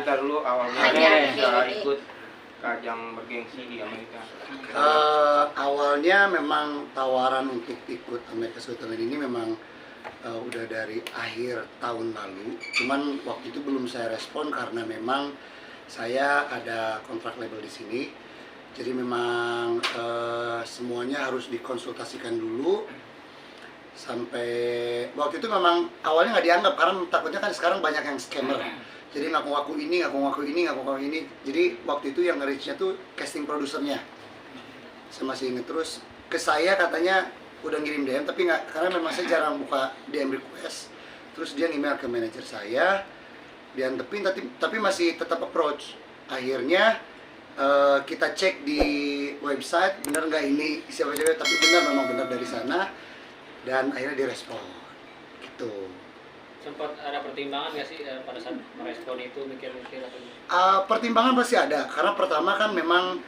cerita dulu awalnya bisa ikut ke ajang bergengsi di Amerika. Awalnya memang tawaran untuk ikut America's Got Talent ini memang udah dari akhir tahun lalu. Cuman waktu itu belum saya respon karena memang saya ada kontrak label di sini. Jadi memang semuanya harus dikonsultasikan dulu. Sampai waktu itu memang awalnya nggak dianggap karena takutnya kan sekarang banyak yang scammer. Jadi ngaku-ngaku ini. Jadi waktu itu yang nge-reach-nya tuh casting produsernya. Saya masih inget, terus ke saya katanya udah ngirim DM tapi nggak, karena memang saya jarang buka DM request. Terus dia email ke manajer saya, diantepin tapi masih tetap approach. Akhirnya kita cek di website bener nggak ini siapa, tapi memang benar dari sana, dan akhirnya direspon gitu. Sempat ada pertimbangan nggak sih pada saat merespon itu, mikir-mikir atau pertimbangan pasti ada, karena pertama kan memang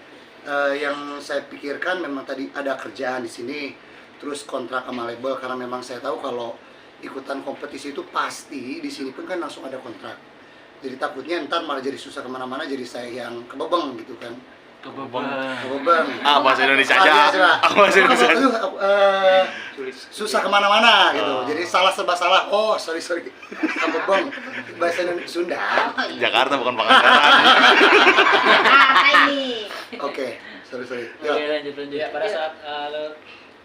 yang saya pikirkan memang tadi ada kerjaan di sini, terus kontrak sama label, karena memang saya tahu kalau ikutan kompetisi itu pasti di sini pun kan langsung ada kontrak. Jadi takutnya ntar malah jadi susah kemana-mana, jadi saya yang kebebeng gitu kan. Kebebeng. Bahasa Indonesia aja. Bahasa Indonesia. Susah kemana-mana gitu. Jadi serba salah. Oh sorry. Kebebeng. Bahasa Indonesia Sunda. Jakarta bukan Pangandaran. Oke, sorry. Oke, lanjut. Ya, pada saat lo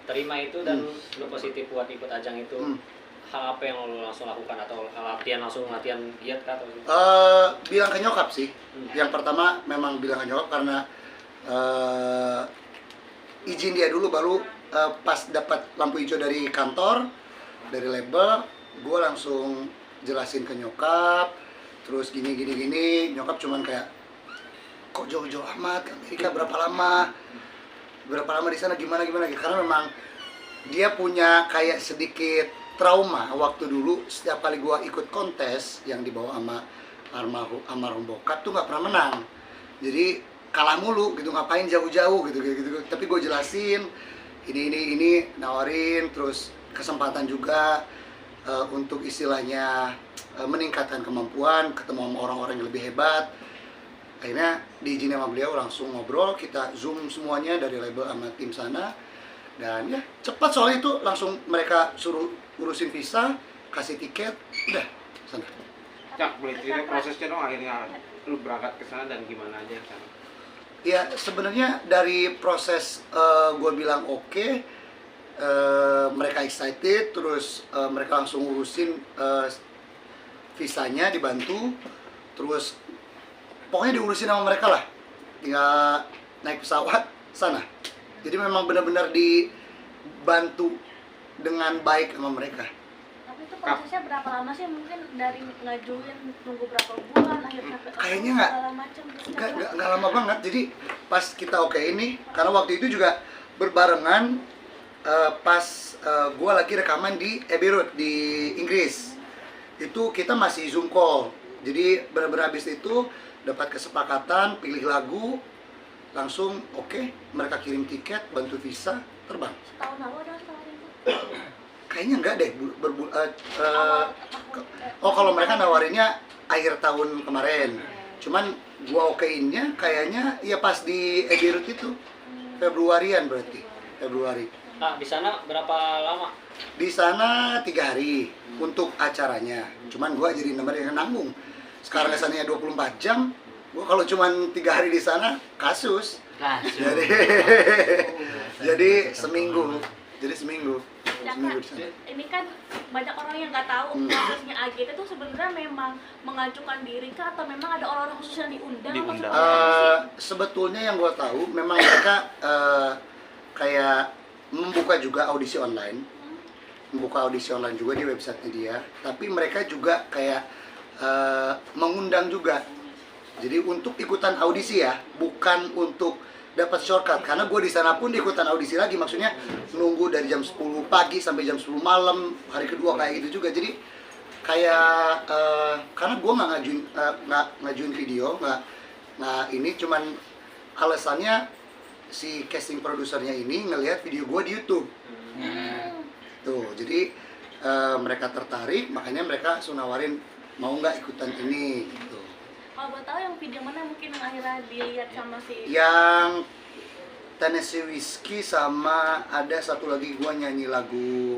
terima itu dan lo positif buat ikut ajang itu, hal apa yang lo langsung lakukan, atau latihan giat kah atau? Bilang ke nyokap sih. Yang pertama memang bilang ke nyokap karena izin dia dulu, baru pas dapat lampu hijau dari kantor, dari label, gue langsung jelasin ke nyokap. Terus gini, nyokap cuman kayak, kok jauh-jauh amat ke Amerika, berapa lama di sana, gimana, karena memang dia punya kayak sedikit trauma waktu dulu. Setiap kali gua ikut kontes yang dibawa sama almarhum bokap tuh nggak pernah menang, jadi kalah mulu gitu, ngapain jauh-jauh gitu. Tapi gue jelasin ini nawarin, terus kesempatan juga untuk istilahnya meningkatkan kemampuan, ketemu sama orang-orang yang lebih hebat. Akhirnya diizinin sama beliau, langsung ngobrol, kita zoom semuanya dari label sama tim sana. Dan ya cepat, soalnya itu langsung mereka suruh urusin visa, kasih tiket, udah sana. Cak, boleh cerita prosesnya dong, akhirnya lu berangkat ke sana dan gimana aja di sana? Ya sebenarnya dari proses gue bilang oke, mereka excited, terus mereka langsung urusin visanya, dibantu, terus pokoknya diurusin sama mereka lah, tinggal naik pesawat sana. Jadi memang benar-benar dibantu dengan baik sama mereka. Tapi itu prosesnya berapa lama sih? Mungkin dari ngajuin nunggu berapa bulan, akhirnya kayaknya nggak lama banget. Jadi pas kita oke ini, karena waktu itu juga berbarengan pas gue lagi rekaman di Abbey Road di Inggris. Itu kita masih Zoom call. Jadi benar-benar habis itu dapat kesepakatan, pilih lagu, langsung oke, mereka kirim tiket, bantu visa, terbang. Setahun lalu ada setahun itu? Kayaknya enggak deh, kalau mereka nawarinnya akhir tahun kemarin. Cuman gua okeinnya kayaknya ya pas di Abbey Road itu, Februarian berarti, Februari. Nah, di sana berapa lama? Di sana 3 hari untuk acaranya. Cuman gua jadi nomor yang nanggung. Sekarang kesannya 24 jam, gua kalau cuman 3 hari di sana kasus. Jadi seminggu. Jadi seminggu di sana. Ini kan banyak orang yang nggak tahu prosesnya AGT itu sebenarnya memang mengajukan diri kah, atau memang ada orang-orang khusus yang diundang? Sebetulnya yang gua tahu memang mereka kayak membuka juga audisi online. Membuka audisi online juga di website dia. Tapi mereka juga kayak mengundang juga. Jadi untuk ikutan audisi ya, bukan untuk dapat shortcut. Karena gue di sana pun ikutan audisi lagi, maksudnya nunggu dari jam 10 pagi sampai jam 10 malam, hari kedua kayak gitu juga. Jadi kayak karena gue nggak ngajuin video, nggak ini, cuman alasannya si casting produsernya ini ngelihat video gue di YouTube. Tuh, jadi mereka tertarik, makanya mereka nawarin mau nggak ikutan ini gitu. Kalau boleh tahu yang video mana mungkin yang akhirnya dilihat sama si Yang Tennessee Whiskey sama ada satu lagi gua nyanyi lagu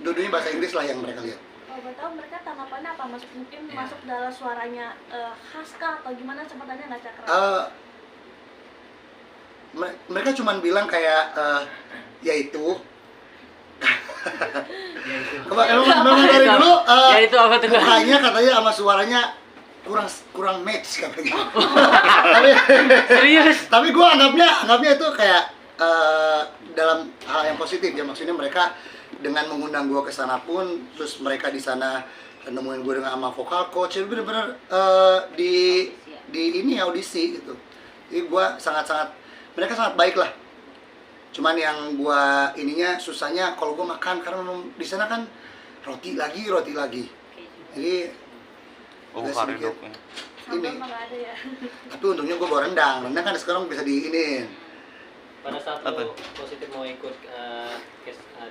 dua-duanya bahasa Inggris lah yang mereka lihat. kalau boleh tahu mereka tanggapannya apa? Mungkin masuk dalam suaranya khas kah atau gimana? Sempat tanya nggak Cakra? Mereka cuman bilang kayak ya itu. Memang dari dulu Ya itu apa tuh? mukanya katanya sama suaranya kurang match katanya. tapi Serius? gue anggapnya itu kayak dalam hal yang positif ya, maksudnya mereka dengan mengundang gue ke sana pun, terus mereka di sana nemuin gue dengan sama vokal coach, itu bener-bener di ini audisi gitu. Jadi gue mereka sangat baik lah. Cuman yang gue ininya susahnya kalau gue makan, karena memang di sana kan roti lagi. Jadi agak Kari sedikit dok. Sambal mah nggak ada ya. tapi untungnya gue bawa rendang kan sekarang bisa diinin. Pada saat Apa? lo positif mau ikut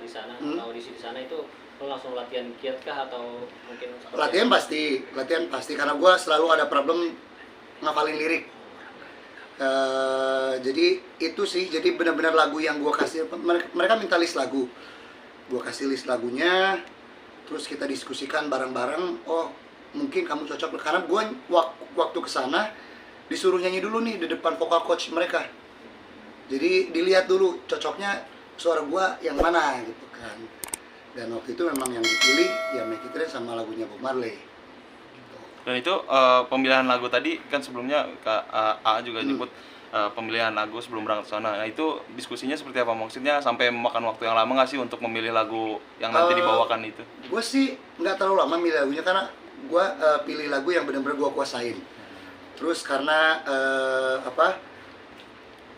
di sana atau audisi di sana itu lo langsung latihan kiat kah atau mungkin seperti Latihan apa? pasti karena gue selalu ada problem ngafalin lirik. Jadi itu sih, jadi benar-benar lagu yang gue kasih, mereka minta list lagu, gue kasih list lagunya, terus kita diskusikan bareng-bareng. Oh mungkin kamu cocok, karena gue waktu kesana disuruh nyanyi dulu nih di depan vokal coach mereka. Jadi dilihat dulu cocoknya suara gue yang mana gitu kan. Dan waktu itu memang yang dipilih ya Make It Rain sama lagunya Bob Marley. Dan itu pemilihan lagu tadi kan sebelumnya Kak A juga nyebut pemilihan lagu sebelum berangkat ke sana. Nah itu diskusinya seperti apa? Maksudnya sampai memakan waktu yang lama nggak sih untuk memilih lagu yang nanti dibawakan itu? Gue sih nggak terlalu lama milih lagunya, karena gue pilih lagu yang benar-benar gue kuasain. Terus karena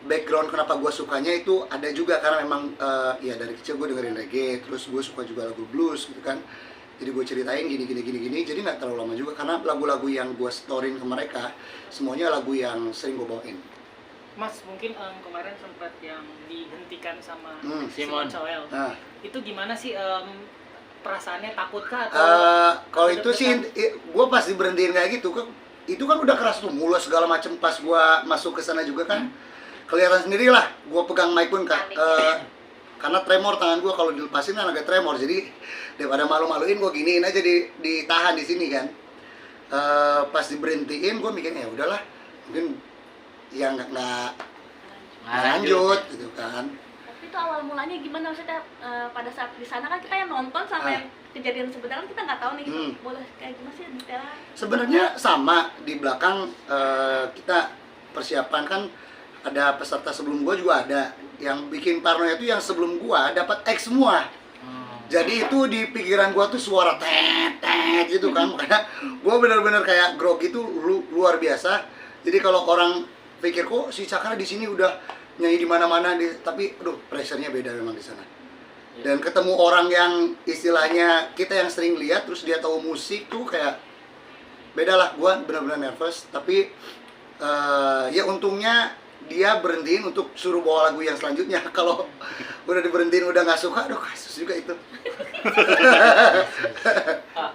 background kenapa gue sukanya itu ada juga karena memang ya dari kecil gue dengerin reggae, terus gue suka juga lagu blues gitu kan. Jadi gue ceritain gini, jadi nggak terlalu lama juga karena lagu-lagu yang gue storyin ke mereka semuanya lagu yang sering gue bawain. Mas, mungkin kemarin sempat yang dihentikan sama Simon Cowell. Nah, Itu gimana sih perasaannya, takutkah atau kalau itu sih gue pas diberhentiin kayak gitu, itu kan udah keras tuh, mulut segala macem. Pas gue masuk ke sana juga kan kelihatan sendiri lah, gue pegang mic pun karena tremor tangan gue, kalau dilepasin kan agak tremor, jadi daripada malu-maluin gue giniin aja, ditahan di sini kan. Pas diberhentiin gue mikirnya ya udahlah, mungkin ya nggak lanjut gitu kan. Tapi itu awal mulanya gimana, maksudnya pada saat di sana kan kita yang nonton sampai kejadian sebenarnya kan kita nggak tahu nih, boleh kayak gimana sih detailnya? Sebenarnya sama, di belakang kita persiapan kan ada peserta sebelum gua juga ada. Yang bikin parnonya itu yang sebelum gua dapat X semua. Jadi itu di pikiran gua tuh suara tet gitu kan. Makanya gua benar-benar kayak grogi itu luar biasa. Jadi kalau orang pikir kok si Cakra di sini udah nyanyi di mana-mana, tapi aduh pressure-nya beda memang di sana. Dan ketemu orang yang istilahnya kita yang sering lihat terus dia tahu musik tuh kayak beda lah. Gua benar-benar nervous, tapi ya untungnya dia berhentiin untuk suruh bawa lagu yang selanjutnya. Kalau udah diberhentiin udah nggak suka, aduh kasus juga itu.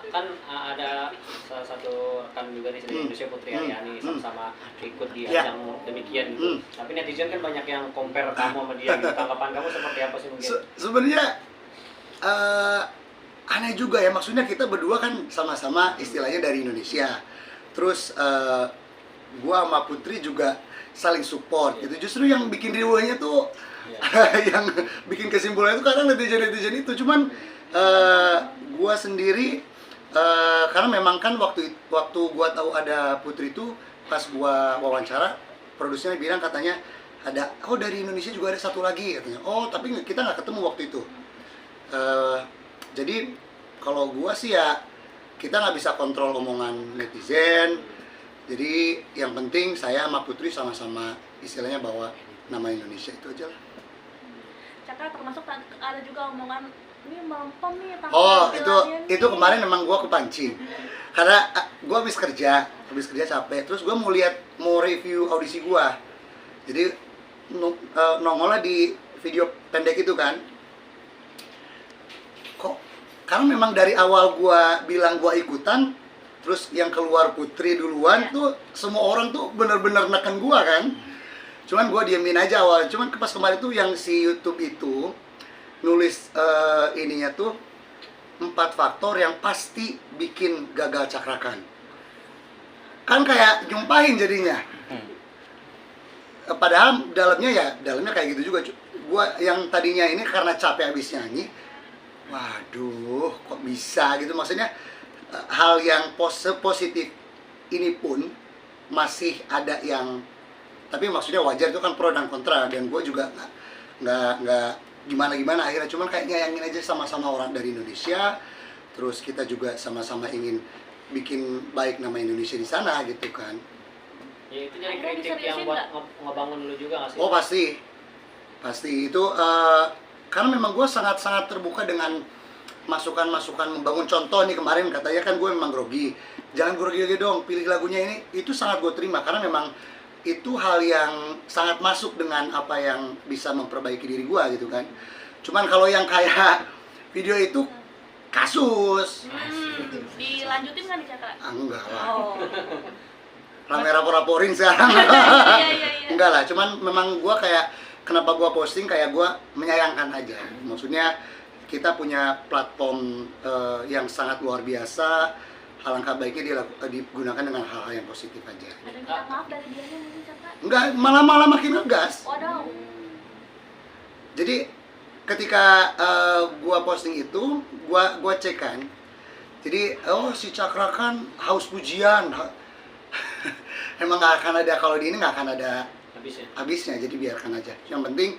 Kan ada salah satu rekan juga nih dari Indonesia, Putri Aryani, sama-sama ikut di ajang demikian gitu. Tapi netizen kan banyak yang compare kamu sama dia gitu. Tanggapan kamu seperti apa sih mungkin? Sebenarnya aneh juga ya, maksudnya kita berdua kan sama-sama istilahnya dari Indonesia. Terus gua sama Putri juga saling support gitu. Justru yang bikin riwahnya tuh yang bikin kesimpulannya itu kadang netizen itu. Cuman gua sendiri karena memang kan waktu gua tahu ada Putri itu, pas gua wawancara produsernya bilang katanya ada, oh dari Indonesia juga ada satu lagi katanya. Oh tapi kita nggak ketemu waktu itu. Jadi kalau gua sih ya kita nggak bisa kontrol omongan netizen. Jadi yang penting saya sama Putri sama-sama istilahnya bawa nama Indonesia, itu aja lah. Cakra termasuk ada juga omongan ini melempem nih tanggal Oh penampilannya itu kemarin memang gua kepancing karena gua habis kerja capek, terus gua mau review audisi gua. Jadi nongolnya di video pendek itu kan. Kok karena memang dari awal gua bilang gua ikutan, terus yang keluar Putri duluan tuh semua orang tuh bener-bener neken gua kan. Cuman gua diemin aja awal. Cuman pas kemarin tuh yang si YouTube itu nulis ininya tuh 4 faktor yang pasti bikin gagal cakrakan. Kan kayak nyumpahin jadinya. Padahal dalamnya kayak gitu juga. Gua yang tadinya ini karena capek habis nyanyi. Waduh, kok bisa gitu, maksudnya hal yang positif ini pun masih ada yang, tapi maksudnya wajar, itu kan pro dan kontra, dan gue juga nggak gimana akhirnya, cuman kayak nyayangin aja sama-sama orang dari Indonesia, terus kita juga sama-sama ingin bikin baik nama Indonesia di sana gitu kan. Ya itu jadi kritik yang buat ngebangun lu juga nggak sih? Oh pasti itu karena memang gue sangat terbuka dengan masukan-masukan membangun. Contoh nih kemarin katanya kan gue memang grogi, jangan grogi lagi dong, pilih lagunya ini. Itu sangat gue terima karena memang itu hal yang sangat masuk dengan apa yang bisa memperbaiki diri gue gitu kan. Cuman kalau yang kayak video itu kasus, Dilanjutin nggak nih Cakra? enggak lah, Oh. rame rapor-raporin sekarang. Iya. Enggak lah, cuman memang gue kayak, kenapa gue posting, kayak gue menyayangkan aja. Maksudnya kita punya platform yang sangat luar biasa, alangkah baiknya digunakan dengan hal-hal yang positif aja. Ada minta maaf dari dia nih mungkin Cakra? Enggak, malah makin ngegas. Waduh. Jadi ketika gua posting itu, gua cek kan. Jadi si Cakra kan haus pujian. Emang nggak akan ada, kalau di ini nggak akan ada habisnya, jadi biarkan aja. Yang penting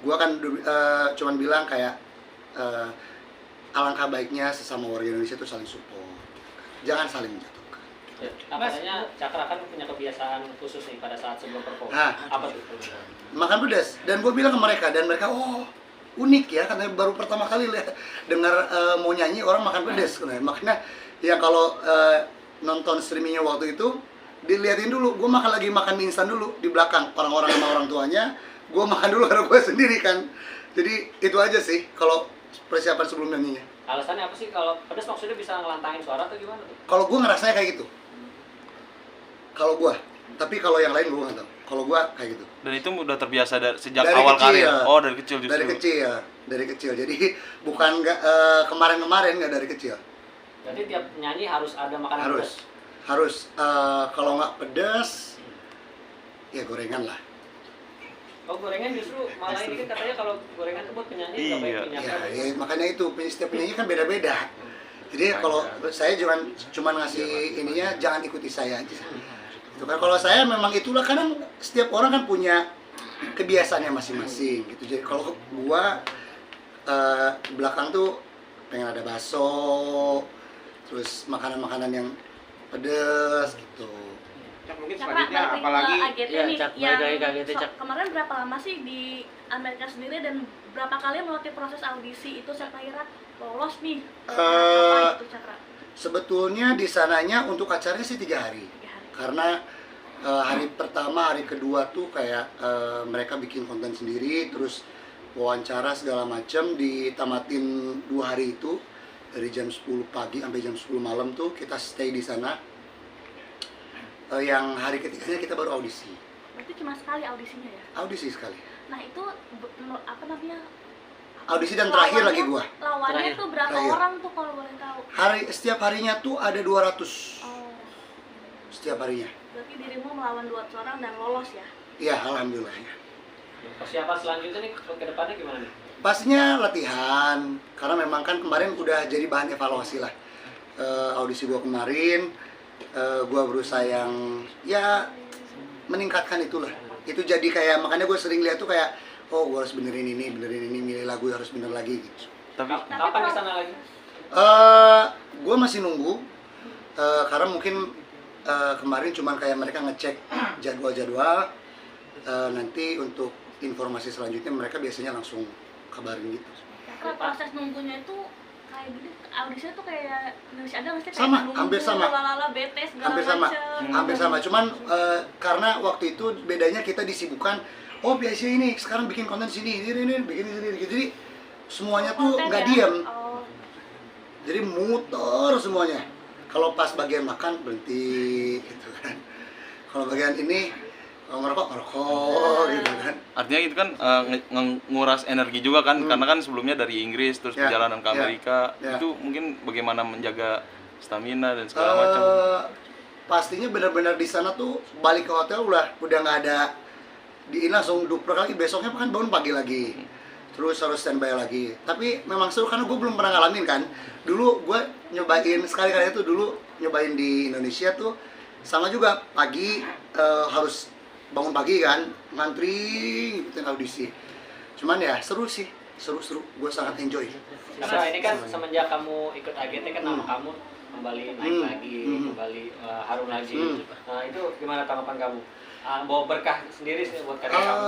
gua kan cuman bilang kayak alangkah baiknya sesama warga Indonesia itu saling support, jangan saling menjatuhkan. Katanya Cakra kan punya kebiasaan khusus nih pada saat sebelum perform. Nah. Apa tuh? Makan pedas, dan gue bilang ke mereka, dan mereka unik ya, katanya baru pertama kali dengar mau nyanyi orang makan pedas. Makanya ya kalau nonton streamingnya waktu itu diliatin dulu, gue lagi makan mie instan dulu di belakang, orang-orang sama orang tuanya, gue makan dulu karena gue sendiri kan. Jadi itu aja sih kalau persiapan sebelum nyanyinya. Alasannya apa sih? Kalau pedas maksudnya bisa ngelantangin suara atau gimana tuh? Kalau gue ngerasanya kayak gitu, kalau gue, tapi kalau yang lain gue nggak tahu. Kalau gue kayak gitu. Dan itu udah terbiasa sejak Dari awal kecil, karir. ya. Oh, dari kecil justru. Dari kecil. Jadi bukan kemarin-kemarin, nggak dari kecil. Berarti tiap nyanyi harus ada makanan pedas? Harus. Kalau nggak pedas, ya gorengan lah. Oh, gorengan justru malah ini kan katanya kalau gorengan itu buat penyanyi nggak baik Iya. minyak. Ya, makanya itu setiap penyanyi kan beda-beda. Jadi kalau saya cuman ngasih ininya, jangan ikuti saya aja. Itu kan kalau saya memang itulah, kadang setiap orang kan punya kebiasaannya masing-masing gitu. Jadi kalau gua belakang tuh pengen ada bakso, terus makanan-makanan yang pedes gitu. Cak, mungkin Cakra, selanjutnya balik apalagi ke AGT Iya, nih, Cak, yang balik lagi ke AGT, Cak. kemarin berapa lama sih di Amerika sendiri dan berapa kali melewati proses audisi itu sampai akhirnya lolos nih? Apa itu Cakra? Sebetulnya di sananya untuk acaranya sih 3 hari. 3 hari. Karena hari pertama, hari kedua tuh kayak mereka bikin konten sendiri, terus wawancara segala macam, ditamatin 2 hari itu dari jam 10 pagi sampai jam 10 malam tuh kita stay di sana. Yang hari ketiganya kita baru audisi. Berarti cuma sekali audisinya ya? Audisi sekali. Nah itu apa namanya? Audisi dan terakhir lagi gua. Lawannya Terakhir. tuh berapa Terakhir. orang tuh kalau boleh tahu? Setiap harinya tuh ada 200. Oh, Setiap harinya. berarti dirimu melawan 200 orang dan lolos ya? Iya, alhamdulillah. Persiapan selanjutnya nih ke depannya gimana nih? Pastinya latihan, karena memang kan kemarin udah jadi bahan evaluasi lah. Audisi gua kemarin, gua berusaha yang ya meningkatkan itulah. Itu jadi kayak, makanya gue sering lihat tuh kayak, oh gue harus benerin ini, milih lagu harus bener lagi gitu. Tapi Kapan ke sana lagi? Gue masih nunggu, karena mungkin kemarin cuman kayak mereka ngecek jadwal-jadwal. Nanti untuk informasi selanjutnya mereka biasanya langsung kabarin gitu. Karena proses nunggunya itu kayak gini, audisinya tuh kayak Indonesia ada nggak sih? Sama, kayak hampir sama. Lalala, bete, segala Hampir sama, macem. hampir sama. Cuman karena waktu itu bedanya kita disibukkan, oh biasa ini sekarang bikin konten sini, ini bikin sini, gitu. Jadi semuanya tuh Konten nggak ya? diam. Oh. Jadi muter semuanya. Kalau pas bagian makan berhenti gitu kan. Kalau bagian ini kalau ngerokok gitu kan. Artinya itu kan nguras energi juga kan, karena kan sebelumnya dari Inggris terus Ya, perjalanan ke ya, Amerika, ya. itu mungkin bagaimana menjaga stamina dan segala macam. Pastinya benar-benar di sana tuh balik ke hotel udah nggak ada diin langsung duper lagi, besoknya kan bangun pagi lagi, terus harus standby lagi. Tapi memang seru karena gue belum pernah ngalamin kan. Dulu gue nyobain sekali-kali itu dulu nyobain di Indonesia tuh sama juga pagi, harus bangun pagi kan, ngantri ngikutin audisi. Cuman ya seru sih, seru gue sangat enjoy. Karena ini kan semenjak kamu ikut AGT kan nama kamu kembali naik lagi, kembali harum lagi. Nah itu gimana tanggapan kamu? Bawa berkah sendiri sih buat karya kamu?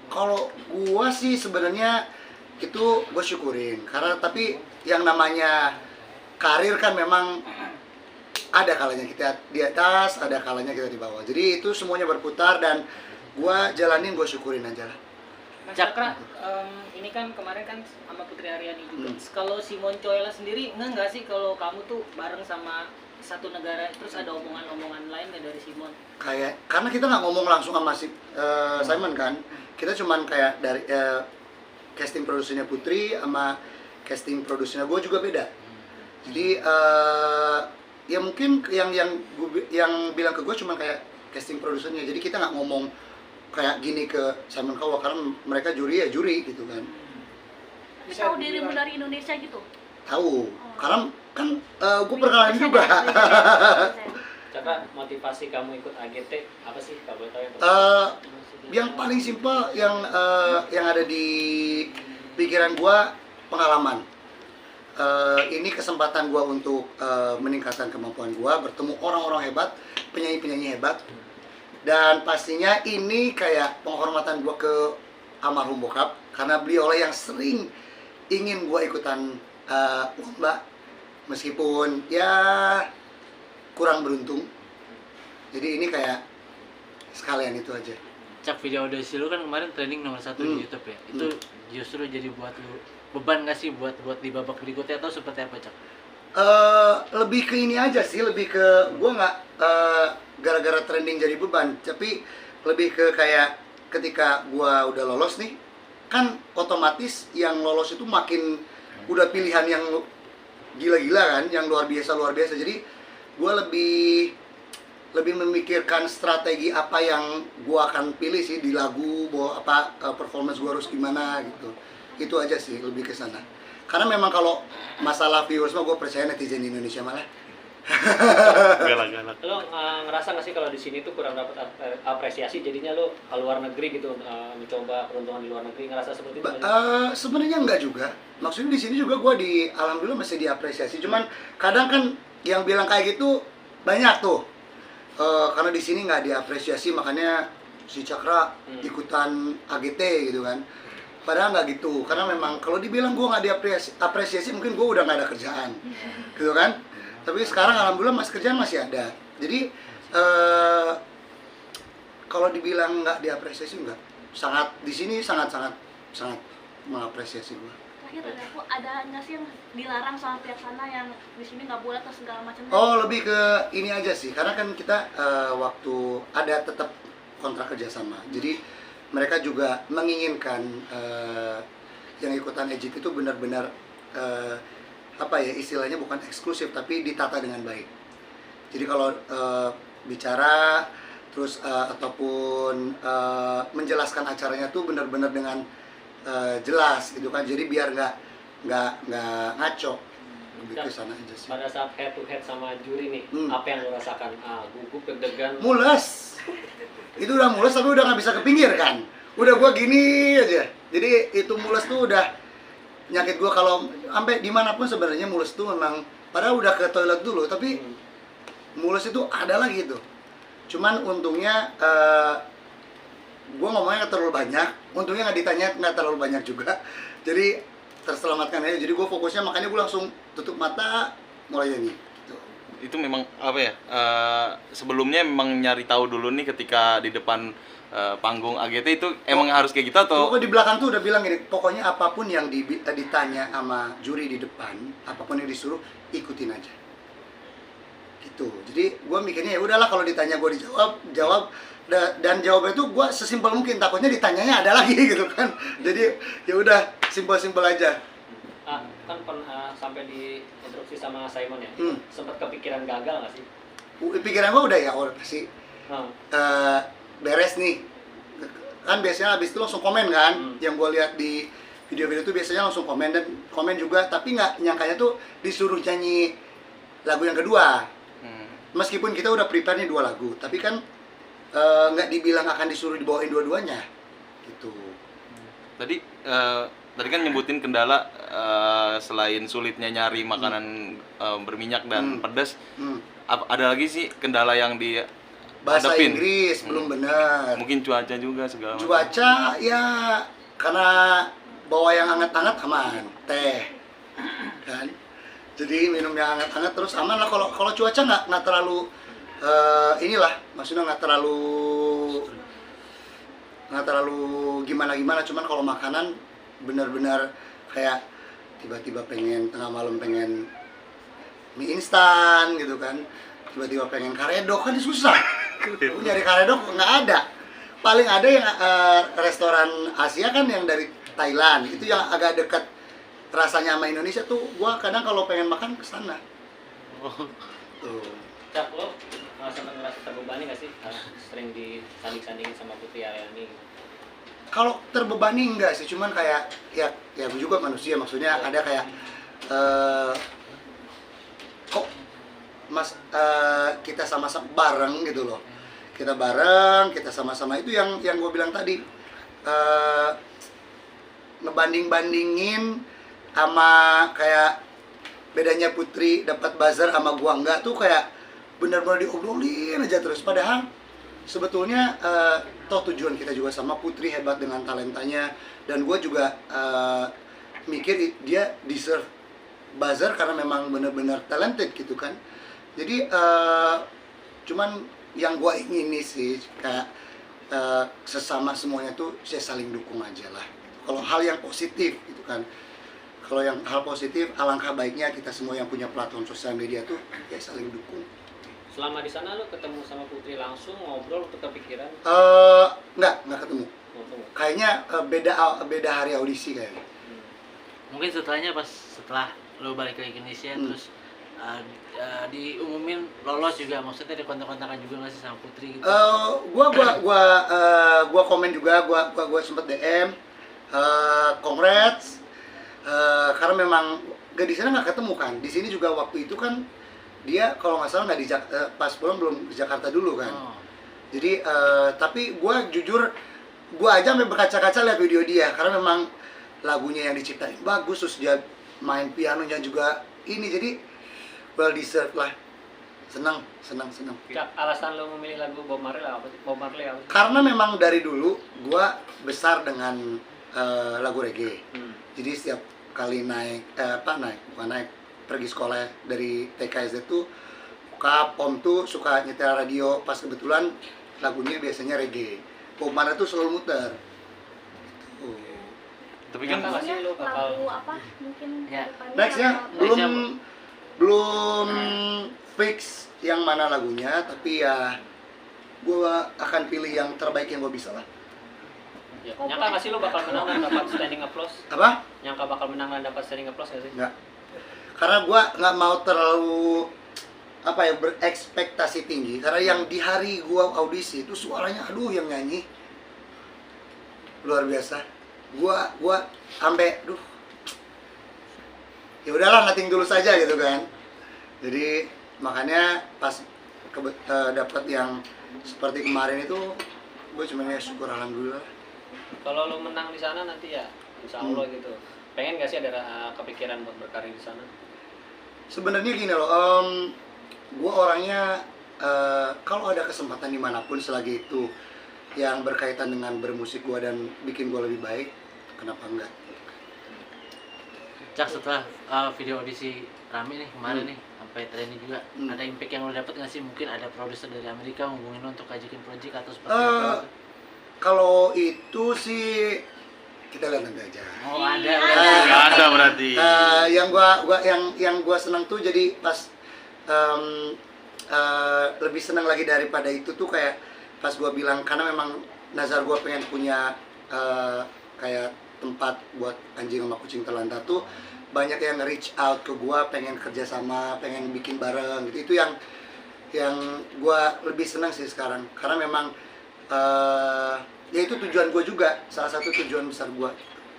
Kalau gua sih sebenarnya itu gue syukurin karena tapi yang namanya karir kan memang ada kalanya kita di atas, ada kalanya kita di bawah. Jadi itu semuanya berputar dan gua jalanin, gua syukurin aja lah. Mas Cakra, ini kan kemarin kan sama Putri Aryani juga. Kalau Simon Coela sendiri nggak sih kalau kamu tuh bareng sama satu negara terus ada omongan-omongan lain nggak dari Simon? Kayak karena kita nggak ngomong langsung sama si Simon kan, kita cuman kayak dari casting produsernya Putri sama casting produsernya gue juga beda. Jadi ya mungkin yang bilang ke gue cuma kayak casting produsernya. Jadi kita nggak ngomong kayak gini ke Simon Cowell karena mereka juri ya juri gitu kan. Tahu dirimu dari Indonesia gitu? Tahu, karena kan gue perkenalan juga. Cakra, motivasi kamu ikut AGT apa sih? Kalau boleh tahu yang Yang paling simpel yang ada di pikiran gue pengalaman. Ini kesempatan gue untuk meningkatkan kemampuan gue, bertemu orang-orang hebat, penyanyi-penyanyi hebat, dan pastinya ini kayak penghormatan gue ke almarhum bokap karena beliau yang sering ingin gue ikutan lomba meskipun ya kurang beruntung. Jadi ini kayak sekalian itu aja. Cak, video audisi lu kan kemarin trending nomor 1 di YouTube ya. Itu justru jadi buat lu beban nggak sih buat di babak berikutnya atau seperti apa, Cak? Lebih ke ini aja sih, lebih ke gue nggak gara-gara trending jadi beban, tapi lebih ke kayak ketika gue udah lolos nih, kan otomatis yang lolos itu makin udah pilihan yang gila-gila kan, yang luar biasa. Jadi gue lebih memikirkan strategi apa yang gue akan pilih sih di lagu, bahwa performance gue harus gimana gitu. Itu aja sih, lebih ke sana. Karena memang kalau masalah viewers mah gue percaya netizen di Indonesia malah. Galak-galak. Lo ngerasa nggak sih kalau di sini tuh kurang dapat apresiasi, jadinya lo ke luar negeri gitu, mencoba peruntungan di luar negeri, ngerasa seperti itu? Sebenarnya enggak juga. Maksudnya di sini juga gue alhamdulillah masih diapresiasi. Cuman kadang kan yang bilang kayak gitu banyak tuh. Karena di sini nggak diapresiasi, makanya si Cakra ikutan AGT gitu kan. Padahal nggak gitu. Karena memang kalau dibilang gue nggak diapresiasi, mungkin gue udah nggak ada kerjaan, gitu kan. Tapi sekarang alhamdulillah kerjaan masih ada. Jadi kalau dibilang nggak diapresiasi enggak. Sangat di sini sangat mengapresiasi gue. Terakhir dari aku, ada nggak sih yang dilarang sama pihak sana yang di sini nggak boleh atau segala macam? Oh, lebih ke ini aja sih. Karena kan kita waktu ada tetap kontrak kerjasama. Jadi mereka juga menginginkan yang ikutan EJIT itu benar-benar apa ya istilahnya, bukan eksklusif tapi ditata dengan baik. Jadi kalau bicara terus ataupun menjelaskan acaranya tuh benar-benar dengan jelas gitu kan. Jadi biar nggak ngaco. Lebih ke sana aja sih. Pada saat head to head sama juri nih, apa yang lo rasakan? Gugup, deg-degan? Mules. Itu udah mules tapi udah nggak bisa ke pinggir kan. Udah gua gini aja. Jadi itu mules tuh udah nyakit gue. Kalau sampai dimanapun sebenarnya mules tuh memang, padahal udah ke toilet dulu tapi mules itu ada lagi tuh. Cuman untungnya gue ngomongnya nggak terlalu banyak, untungnya nggak ditanya nggak terlalu banyak juga, jadi terselamatkan aja. Jadi gue fokusnya, makanya gue langsung tutup mata mulai nyanyi gitu. Itu memang apa ya, sebelumnya memang nyari tahu dulu nih ketika di depan panggung AGT itu emang harus kayak gitu atau? Pokoknya di belakang tuh udah bilang gini, pokoknya apapun yang ditanya sama juri di depan, apapun yang disuruh, ikutin aja. gitu. Jadi gue mikirnya ya udahlah, kalau ditanya gue jawab dan jawabnya itu gue sesimpel mungkin, takutnya ditanyanya ada lagi gitu kan. Jadi ya udah simpel-simpel aja. Kan sampai diinstruksi sama Simon ya, Hmm. sempat kepikiran gagal nggak sih? Pikiran gue udah ya, pasti Hmm. beres nih. Kan biasanya habis itu langsung komen kan. Yang gue lihat di video-video itu biasanya langsung komen, dan komen juga, tapi nggak nyangkanya tuh disuruh nyanyi lagu yang kedua. Meskipun kita udah prepare nih 2 lagu, tapi kan nggak dibilang akan disuruh dibawain dua-duanya gitu. Tadi kan nyebutin kendala selain sulitnya nyari makanan berminyak dan pedas. Ada lagi sih kendala yang di Bahasa hadapin? Inggris belum benar. Mungkin cuaca juga segala macam. Cuaca ya karena bawa yang hangat-hangat aman, teh kan. Jadi minum yang hangat-hangat terus aman lah. Kalau cuaca nggak terlalu inilah, maksudnya nggak terlalu gimana, cuman kalau makanan benar-benar kayak tiba-tiba pengen tengah malam pengen mie instan gitu kan, tiba-tiba pengen karedok, kan susah. Nyari karedok nggak ada. Paling ada yang restoran Asia kan yang dari Thailand, itu yang agak dekat rasanya sama Indonesia tuh. Gua kadang kalau pengen makan ke sana. Tuh. Cak, lo sempat ngerasa terbebani nggak sih? Sering disanding-sandingin sama Putri Aryani. Kalau terbebani enggak sih, cuman kayak ya gue juga manusia, maksudnya ada kayak kok kita sama-sama bareng gitu loh. Kita bareng, kita sama-sama, itu yang gue bilang tadi, ngebanding-bandingin sama kayak bedanya Putri dapat buzzer sama gua enggak tuh, kayak benar-benar diobrolin aja terus. Padahal sebetulnya toh tujuan kita juga sama. Putri hebat dengan talentanya, dan gua juga mikir dia deserve buzzer karena memang benar-benar talented gitu kan. Jadi cuman yang gue ingini sih kayak sesama semuanya tuh saya saling dukung aja lah. Kalau hal yang positif gitu kan, kalau yang hal positif, alangkah baiknya kita semua yang punya platform sosial media tuh ya saling dukung. Selama di sana lo ketemu sama Putri langsung, ngobrol, tuh kepikiran? Nggak ketemu. Kayaknya beda hari audisi kayaknya. Mungkin setelahnya setelah lo balik ke Indonesia terus diumumin lolos juga, maksudnya ada kontak-kontakan juga nggak sih sama Putri gitu? Gua komen juga, gua sempet DM, congrats, karena memang gak di sana nggak ketemu kan. Di sini juga waktu itu kan dia kalau nggak salah nggak di pas pulang belum ke Jakarta dulu kan. Jadi tapi gua jujur, gua aja sampai berkaca-kaca lihat video dia, karena memang lagunya yang diciptain bagus, terus dia main pianonya juga ini, jadi well deserved lah. Senang. Cak, alasan lo memilih lagu Bob Marley apa sih? Karena memang dari dulu gua besar dengan lagu reggae. Jadi setiap kali pergi sekolah dari TK SD tuh, bokap, om tuh suka nyetel radio, pas kebetulan lagunya biasanya reggae. Bob Marley tuh selalu muter. Tapi kan Maksudnya lagu apa mungkin Ya. kedepannya Nextnya apa? belum fix yang mana lagunya, tapi ya gue akan pilih yang terbaik yang gue bisa lah. Ya. Nyangka nggak sih lo bakal menang dan dapat standing applause? Apa? Nyangka bakal menang dan dapat standing applause nggak sih? Enggak. Karena gue nggak mau terlalu berekspektasi tinggi, karena yang di hari gue audisi itu suaranya aduh, yang nyanyi luar biasa. Gue sampai ya udahlah, nating dulu saja gitu kan. Jadi makanya pas dapat yang seperti kemarin itu, gue cuma ya syukur alhamdulillah. Kalau lo menang di sana nanti ya, insya Allah gitu. Pengen gak sih ada kepikiran buat berkarir di sana? Sebenarnya gini loh, gue orangnya kalau ada kesempatan dimanapun selagi itu yang berkaitan dengan bermusik gue dan bikin gue lebih baik, kenapa enggak? Cak, setelah video audisi rame nih kemarin nih, sampai training juga, ada impact yang lo dapet nggak sih? Mungkin ada produser dari Amerika hubungin lo untuk ajakin project atau seperti apa? Kalau itu sih kita lihat nanti aja. Oh, ada. nggak ada berarti. Yang gua senang tuh jadi pas lebih senang lagi daripada itu tuh kayak pas gue bilang, karena memang nazar gue pengen punya kayak tempat buat anjing sama kucing terlantar tuh, banyak yang reach out ke gue, pengen kerjasama, pengen bikin bareng gitu. Itu yang gue lebih senang sih sekarang, karena memang ya itu tujuan gue juga, salah satu tujuan besar gue.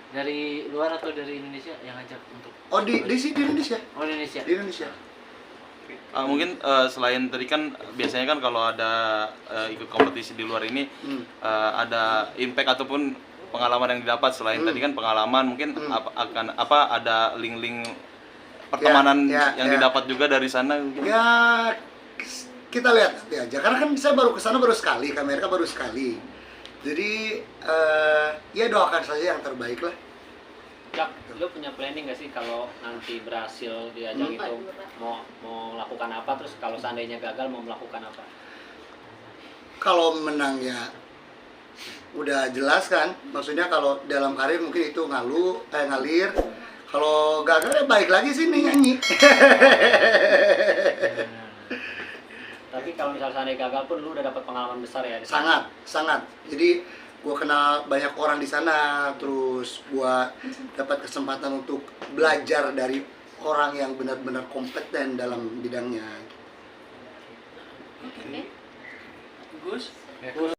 Dari luar atau dari Indonesia yang ngajak untuk? Oh di Indonesia. Oh, Indonesia. Di Indonesia. Mungkin selain tadi kan biasanya kan kalau ada ikut kompetisi di luar ini ada impact ataupun pengalaman yang didapat. Selain tadi kan pengalaman, mungkin ada link-link pertemanan yang didapat juga dari sana mungkin. Ya kita lihat nanti aja, karena kan saya baru kesana baru sekali, ke Amerika baru sekali. Jadi ya doakan saja yang terbaik lah. Jak, lu punya planning nggak sih kalau nanti berhasil di ajang itu mau melakukan apa, terus kalau seandainya gagal mau melakukan apa? Kalau menang ya udah jelas kan, maksudnya kalau dalam karir mungkin itu ngalir. Kalau gagal ya baik lagi sini nyanyi. Tapi kalau misalnya seandainya gagal pun lu udah dapat pengalaman besar ya di sana? sangat. Jadi gue kenal banyak orang di sana, terus gue dapat kesempatan untuk belajar dari orang yang benar-benar kompeten dalam bidangnya. Gus